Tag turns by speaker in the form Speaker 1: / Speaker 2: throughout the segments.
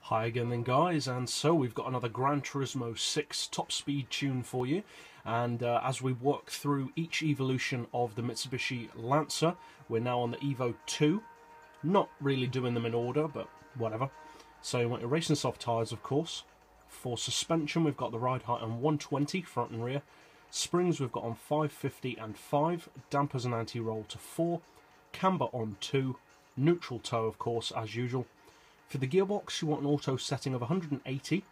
Speaker 1: Hi again then guys, and so we've got another GranTurismo 6 top speed tune for you, and as we work through each evolution of the Mitsubishi Lancer, we're now on the Evo 2, not really doing them in order, but whatever. So you want your racing soft tyres of course. For suspension we've got the ride height on 120 front and rear, springs we've got on 550 and 5, dampers and anti-roll to 4, camber on 2, neutral toe of course as usual. For the gearbox, you want an auto setting of 180.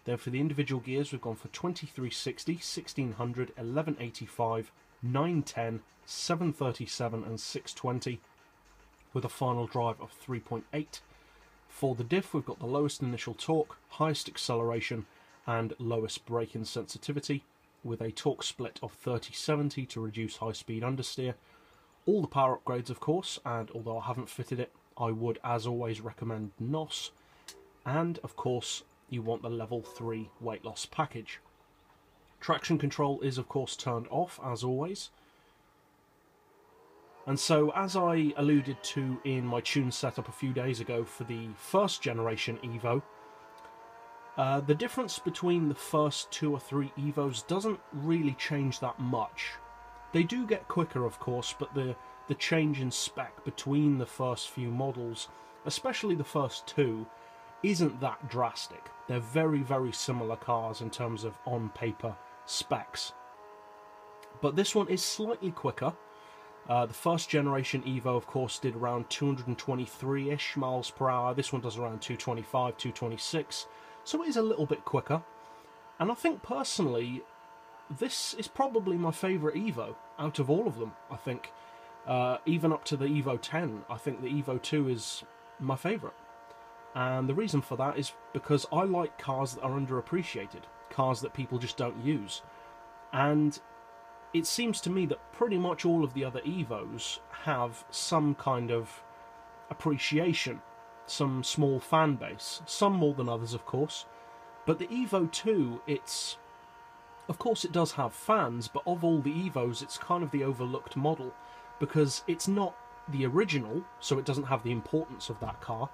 Speaker 1: Then for the individual gears, we've gone for 2360, 1600, 1185, 910, 737 and 620 with a final drive of 3.8. For the diff, we've got the lowest initial torque, highest acceleration and lowest braking sensitivity with a torque split of 30-70 to reduce high-speed understeer. All the power upgrades, of course, and although I haven't fitted it, I would, as always, recommend NOS. And, of course, you want the level 3 weight loss package. Traction control is, of course, turned off, as always. And so, as I alluded to in my tune setup a few days ago for the first generation Evo, the difference between the first 2 or 3 Evos doesn't really change that much. They do get quicker, of course, but the change in spec between the first few models, especially the first 2, isn't that drastic. They're very, very similar cars in terms of on-paper specs. But this one is slightly quicker. The first generation Evo, of course, did around 223-ish miles per hour. This one does around 225, 226, so it is a little bit quicker. And I think, personally, this is probably my favourite Evo out of all of them, I think. Even up to the Evo 10, I think the Evo 2 is my favourite. And the reason for that is because I like cars that are underappreciated, cars that people just don't use. And it seems to me that pretty much all of the other Evos have some kind of appreciation, some small fan base, some more than others of course. But the Evo 2, of course it does have fans, but of all the Evos it's kind of the overlooked model, because it's not the original, so it doesn't have the importance of that car.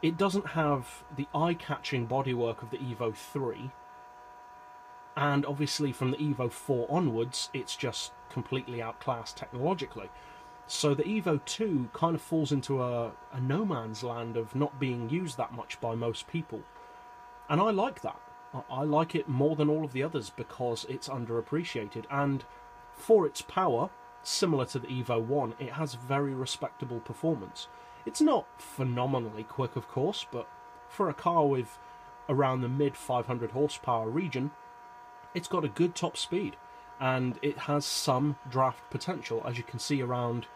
Speaker 1: It doesn't have the eye-catching bodywork of the Evo 3, and obviously from the Evo 4 onwards it's just completely outclassed technologically. So the Evo 2 kind of falls into a no man's land of not being used that much by most people, and I like that. I like it more than all of the others because it's underappreciated, and for its power, similar to the Evo 1, it has very respectable performance. It's not phenomenally quick, of course, but for a car with around the mid 500 horsepower region, it's got a good top speed, and it has some draft potential, as you can see, around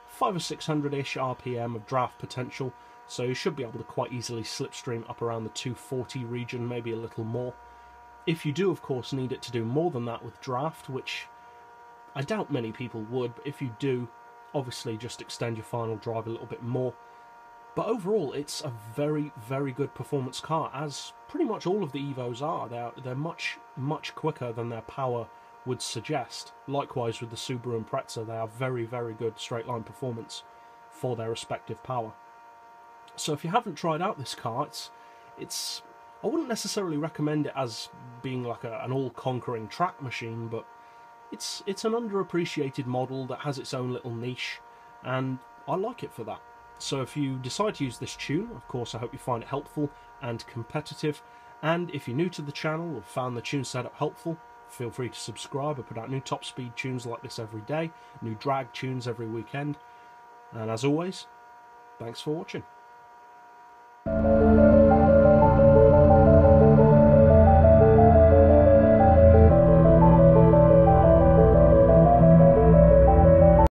Speaker 1: 500 or 600-ish RPM of draft potential. So you should be able to quite easily slipstream up around the 240 region, maybe a little more. If you do, of course, need it to do more than that with draft, which I doubt many people would, but if you do, obviously just extend your final drive a little bit more. But overall, it's a very, very good performance car, as pretty much all of the Evos are. They're much, much quicker than their power would suggest. Likewise with the Subaru Impreza, they have very, very good straight-line performance for their respective power. So if you haven't tried out this car, it's I wouldn't necessarily recommend it as being like an all-conquering track machine, but it's an underappreciated model that has its own little niche, and I like it for that. So if you decide to use this tune, of course I hope you find it helpful and competitive, and if you're new to the channel or found the tune setup helpful, feel free to subscribe. I put out new top speed tunes like this every day, new drag tunes every weekend, and as always, thanks for watching.